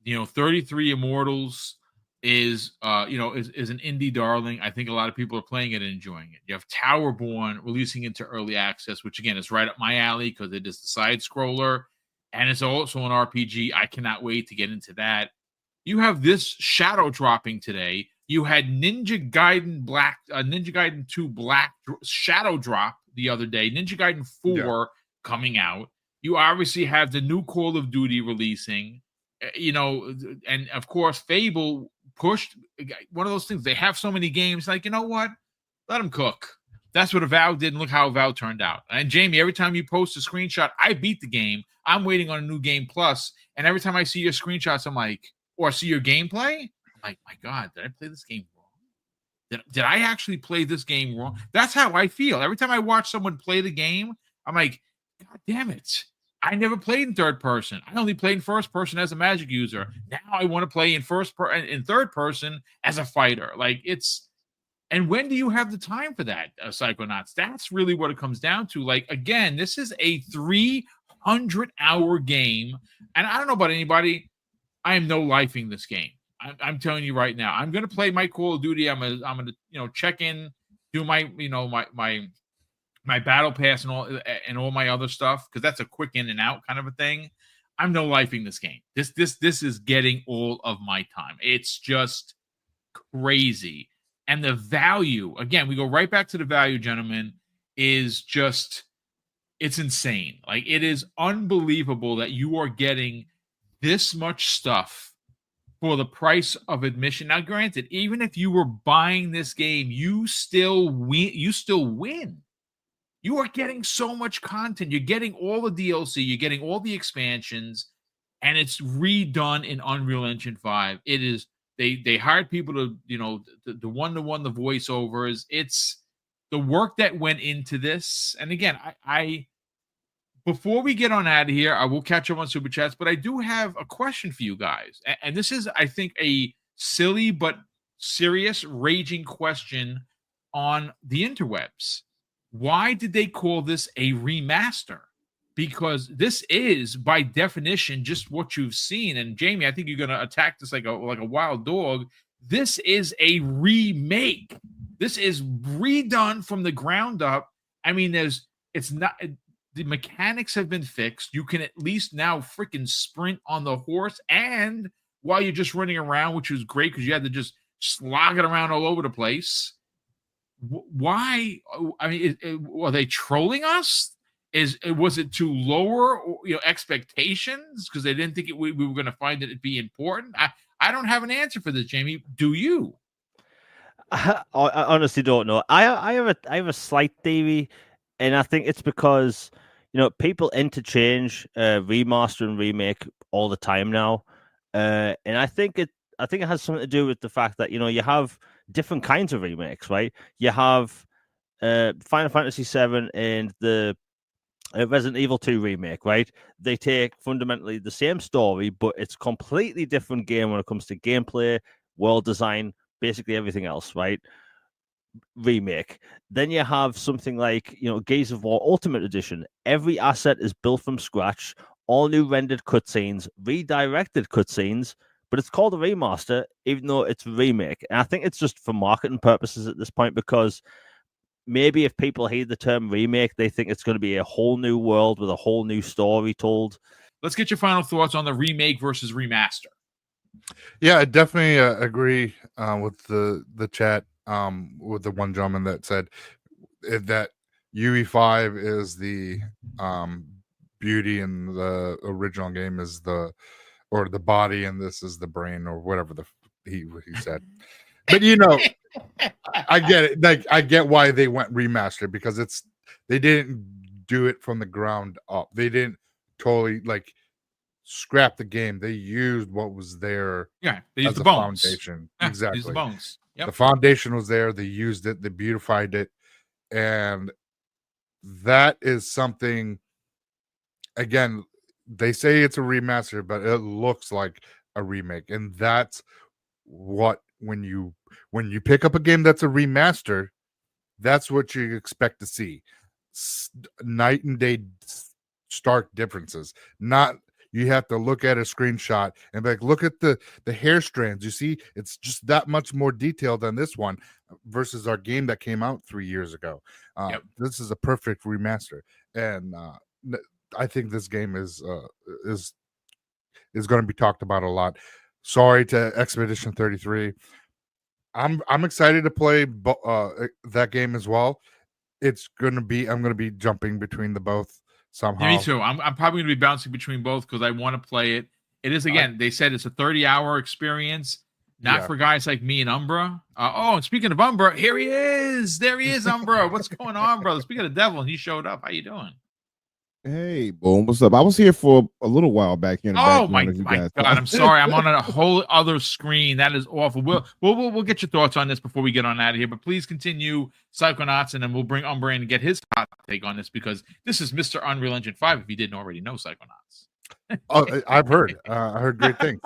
33 Immortals is an indie darling. I think a lot of people are playing it and enjoying it. You have Towerborn releasing into early access, which again is right up my alley because it is the side scroller and it's also an RPG. I cannot wait to get into that. You have this shadow dropping today. You had Ninja Gaiden 2 Black shadow drop the other day. Ninja Gaiden 4 coming out. You obviously have the new Call of Duty releasing. And of course, Fable pushed one of those things. They have so many games. Like, you know what? Let them cook. That's what Avowed did, and look how Avowed turned out. And Jamie, every time you post a screenshot, I beat the game. I'm waiting on a new game plus. And every time I see your screenshots, I'm like, or see your gameplay, I'm like, my God, did I play this game wrong? Did I actually play this game wrong? That's how I feel. Every time I watch someone play the game, I'm like, God damn it. I never played in third person. I only played in first person as a magic user. Now I want to play in third person as a fighter. Like and when do you have the time for that, Psychonauts? That's really what it comes down to. Like, again, this is a 300-hour game. And I don't know about anybody. I am no lifing this game. I'm telling you right now. I'm going to play my Call of Duty. I'm gonna check in, do my my battle pass and all my other stuff, because that's a quick in and out kind of a thing. I'm no lifing this game. This is getting all of my time. It's just crazy. And the value, again, we go right back to the value, gentlemen, is just, it's insane. Like, it is unbelievable that you are getting this much stuff for the price of admission. Now, granted, even if you were buying this game, you still win. You are getting so much content. You're getting all the DLC, you're getting all the expansions, and it's redone in Unreal Engine 5. It is, they hired people to, the one-to-one, the voiceovers. It's the work that went into this. And again, I before we get on out of here, I will catch up on Super Chats, but I do have a question for you guys. And this is, I think, a silly but serious, raging question on the interwebs. Why did they call this a remaster? Because this is, by definition, just what you've seen. And Jamie, I think you're going to attack this like a wild dog. This is a remake. This is redone from the ground up. I mean, the mechanics have been fixed. You can at least now freaking sprint on the horse, and while you're just running around, which was great because you had to just slog it around all over the place. Why? I mean, are they trolling us? Was it to lower expectations because they didn't think we were going to find it to be important? I don't have an answer for this, Jamie. Do you? I honestly don't know. I have a slight theory, and I think it's because people interchange remaster and remake all the time now, and I think it has something to do with the fact that you have different kinds of remakes, right? You have Final Fantasy VII and the Resident Evil 2 remake, right? They take fundamentally the same story, but it's completely different game when it comes to gameplay, world design, basically everything else, right? Remake. Then you have something like Gears of War Ultimate Edition. Every asset is built from scratch, all new rendered cutscenes, redirected cutscenes, but it's called a remaster, even though it's a remake. And I think it's just for marketing purposes at this point, because maybe if people hear the term remake, they think it's going to be a whole new world with a whole new story told. Let's get your final thoughts on the remake versus remaster. Yeah, I definitely agree with the chat, with the one gentleman that said that UE5 is the beauty and the original game is the body, and this is the brain, or whatever he said. But I get it. Like, I get why they went remastered, because they didn't do it from the ground up. They didn't totally scrap the game. They used what was there. Yeah, they used the bones. Foundation. Yeah, Exactly. Used the bones. Yep. The foundation was there. They used it. They beautified it, and that is something. Again, they say it's a remaster, but it looks like a remake, and that's what when you pick up a game that's a remaster, that's what you expect to see. Night and day, stark differences. Not you have to look at a screenshot and be like, look at the hair strands. You see, it's just that much more detailed than this one versus our game that came out 3 years ago. Yep. This is a perfect remaster, and I think this game is going to be talked about a lot. Sorry to Expedition 33. I'm excited to play that game as well. I'm going to be jumping between the both somehow. Yeah, me too. I'm probably going to be bouncing between both because I want to play it. It is, again, they said it's a 30-hour experience, not for guys like me and Umbra. And speaking of Umbra, here he is. There he is, Umbra. What's going on, brother? Speaking of the devil, he showed up. How you doing? Hey, Boom, what's up? I was here for a little while back here. My God, I'm sorry. I'm on a whole other screen. That is awful. We'll get your thoughts on this before we get on out of here. But please continue, Psychonauts, and then we'll bring Umbra in and get his hot take on this, because this is Mr. Unreal Engine 5. If you didn't already know, Psychonauts. I've heard. I heard great things.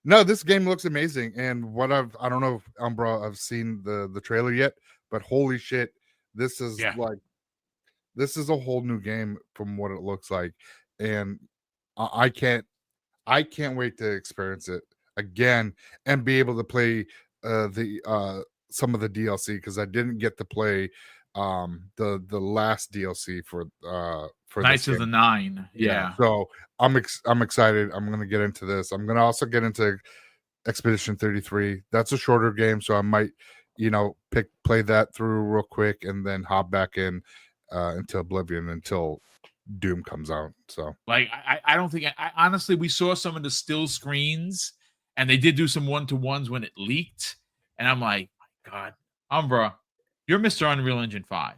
No, this game looks amazing, and I don't know if Umbra I've seen the trailer yet, but holy shit, this is this is a whole new game from what it looks like, and I can't wait to experience it again and be able to play some of the DLC, because I didn't get to play the last DLC for Knights this of the game. Nine. Yeah. So I'm excited. I'm gonna get into this. I'm gonna also get into Expedition 33. That's a shorter game, so I might, play that through real quick and then hop back in into Oblivion until Doom comes out. So Like I don't think I honestly, we saw some of the still screens and they did do some 1-to-1s when it leaked, and I'm like, my God, Umbra, you're Mr. Unreal Engine 5.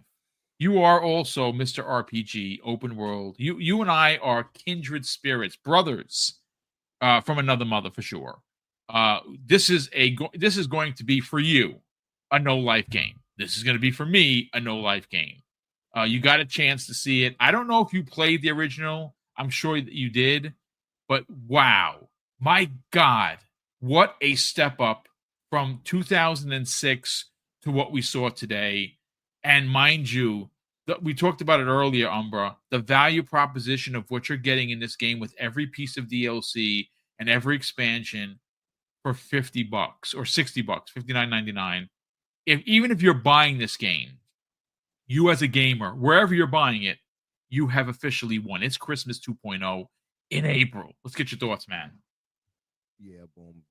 You are also Mr. RPG open world. You and I are kindred spirits, brothers from another mother for sure. This is going to be for you a no life game. This is going to be for me a no life game. You got a chance to see it. I don't know if you played the original. I'm sure that you did, but wow, my God, what a step up from 2006 to what we saw today. And mind you, we talked about it earlier, Umbra, the value proposition of what you're getting in this game with every piece of DLC and every expansion for $50 or $60, $59.99. Even if you're buying this game, you as a gamer, wherever you're buying it, you have officially won. It's Christmas 2.0 in April. Let's get your thoughts, man. Yeah, boom.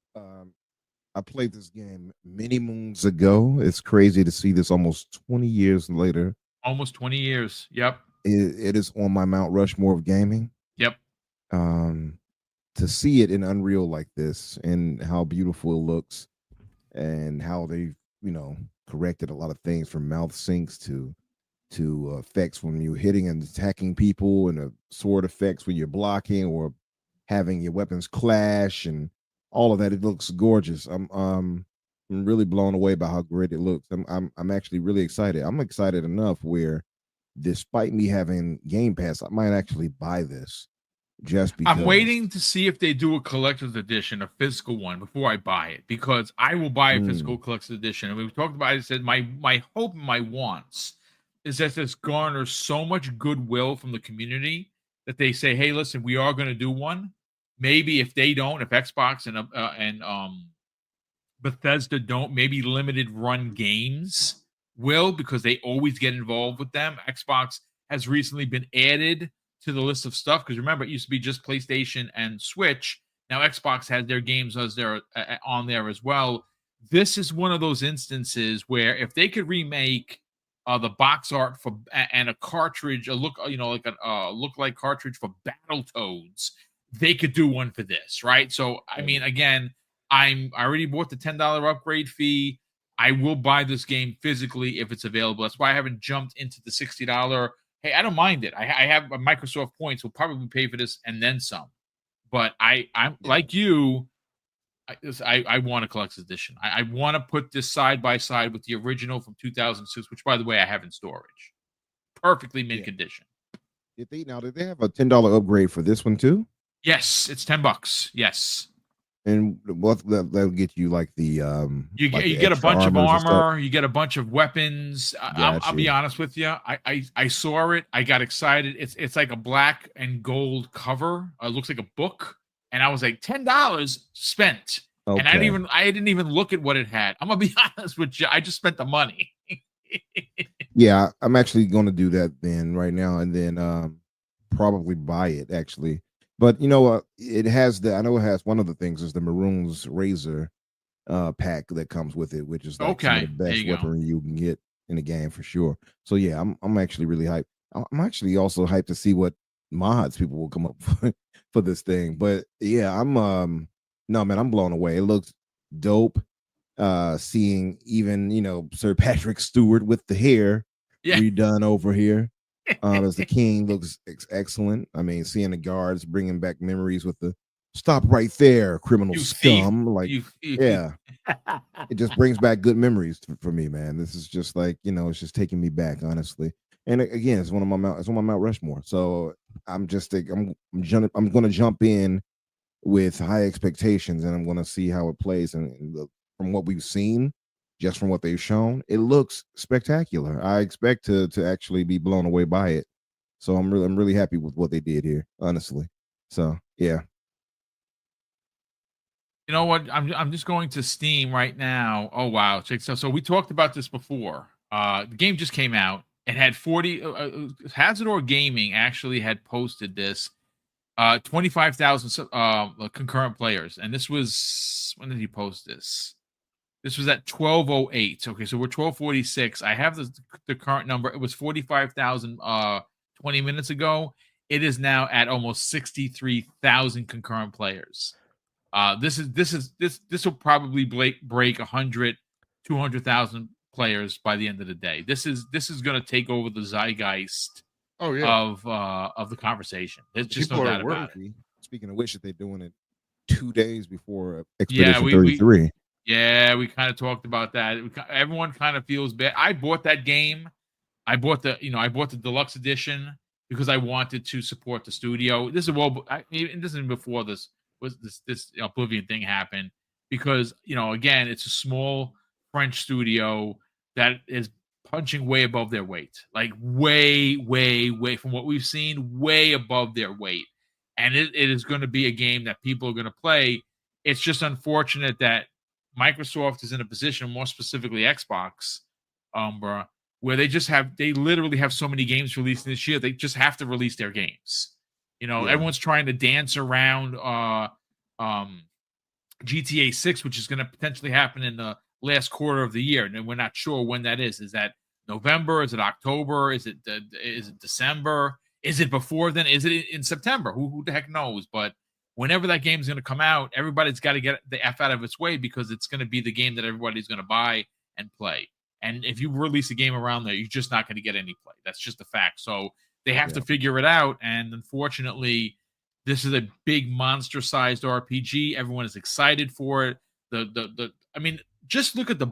I played this game many moons ago. It's crazy to see this almost 20 years later. Almost 20 years. Yep. It is on my Mount Rushmore of gaming. Yep. To see it in Unreal like this and how beautiful it looks and how they, corrected a lot of things from mouth syncs to effects when you're hitting and attacking people, and the sword effects when you're blocking or having your weapons clash and all of that. It looks gorgeous. I'm really blown away by how great it looks. I'm actually really excited. I'm excited enough where, despite me having Game Pass, I might actually buy this just because. I'm waiting to see if they do a collector's edition, a physical one, before I buy it, because I will buy a physical collector's edition. And we talked about it. I said my hope and my wants is that this garners so much goodwill from the community that they say, hey, listen, we are going to do one. Maybe if they don't, if Xbox and Bethesda don't, maybe limited run games will, because they always get involved with them. Xbox has recently been added to the list of stuff, because remember, it used to be just PlayStation and Switch. Now Xbox has their games as they're on there as well. This is one of those instances where if they could remake the box art for and a cartridge, a look, like a look-like cartridge for Battletoads, they could do one for this, right? So I mean, again, I already bought the $10 upgrade fee. I will buy this game physically if it's available. That's why I haven't jumped into the $60. Hey, I don't mind it. I have Microsoft points. Will probably pay for this and then some. But I'm like you. I want a collector's edition. I want to put this side by side with the original from 2006, which, by the way, I have in storage. Perfectly mint condition. Did they have a $10 upgrade for this one too? Yes, it's $10. Yes. And what that'll get you, like the you get a bunch of armor, you get a bunch of weapons. I'll be honest with you. I saw it. I got excited. It's like a black and gold cover. It looks like a book. And I was like, $10 spent. Okay. And I didn't even look at what it had. I'm gonna be honest with you. I just spent the money. Yeah, I'm actually gonna do that then right now, and then probably buy it actually. But it has I know it has one of the things is the Maroon's Razor pack that comes with it, which is like some of the best weaponry you can get in the game for sure. So yeah, I'm actually really hyped. I'm actually also hyped to see what mods people will come up for this thing. But yeah, no man, I'm blown away. It looks dope. Seeing even Sir Patrick Stewart with the hair redone over here as the king looks excellent. I mean, seeing the guards bringing back memories with the "stop right there, criminal scum." Like, yeah, it just brings back good memories for me, man. This is just like it's just taking me back, honestly. And again, it's one of my Mount Rushmore. So I'm going to jump in with high expectations, and I'm going to see how it plays. And from what we've seen, just from what they've shown, it looks spectacular. I expect to actually be blown away by it. So I'm really happy with what they did here, honestly. So yeah. You know what? I'm just going to Steam right now. Oh wow, check so we talked about this before. The game just came out. It had 40. Hazardor Gaming actually had posted this. 25,000 concurrent players, and this was, when did he post this? This was at 12:08. Okay, so we're 12:46. I have the current number. It was 45,000 20 minutes ago. It is now at almost 63,000 concurrent players. This will probably break 100, 200,000 players by the end of the day. This is going to take over the zeitgeist of the conversation. There's just no doubt about it. Speaking of which, they're doing it 2 days before Expedition 33. We kind of talked about that. Everyone kind of feels bad. I bought that game. I bought the deluxe edition because I wanted to support the studio. This is before this Oblivion thing happened, because again, it's a small French studio that is punching way above their weight, like way from what we've seen, way above their weight. And it is going to be a game that people are going to play. It's just unfortunate that Microsoft is in a position, more specifically Xbox, where they literally have so many games releasing this year. They just have to release their games. Everyone's trying to dance around GTA 6, which is going to potentially happen in the last quarter of the year, and we're not sure when that is. Is that November? Is it October? Is it December? Is it before then? Is it in September? Who the heck knows? But whenever that game is going to come out, everybody's got to get the F out of its way, because it's going to be the game that everybody's going to buy and play. And if you release a game around there, you're just not going to get any play. That's just a fact. So they have to figure it out. And unfortunately, this is a big monster-sized RPG. Everyone is excited for it. I mean, just look at the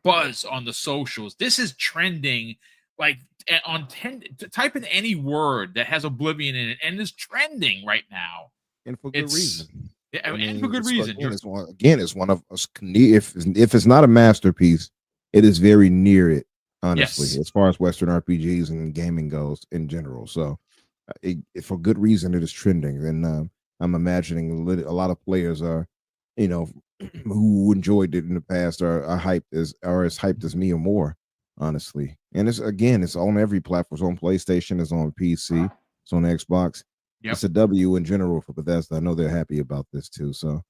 buzz on the socials. This is trending like on 10. Type in any word that has Oblivion in it, and it's trending right now. And for good reason. Yeah, and for good reason. It's one of us. If it's not a masterpiece, it is very near it, honestly, as far as Western RPGs and gaming goes in general. So, for good reason, it is trending. And I'm imagining a lot of players are, who enjoyed it in the past are as hyped as me or more, honestly. And it's on every platform. It's on PlayStation, it's on PC, it's on Xbox. Yep. It's a W in general for Bethesda. I know they're happy about this too. So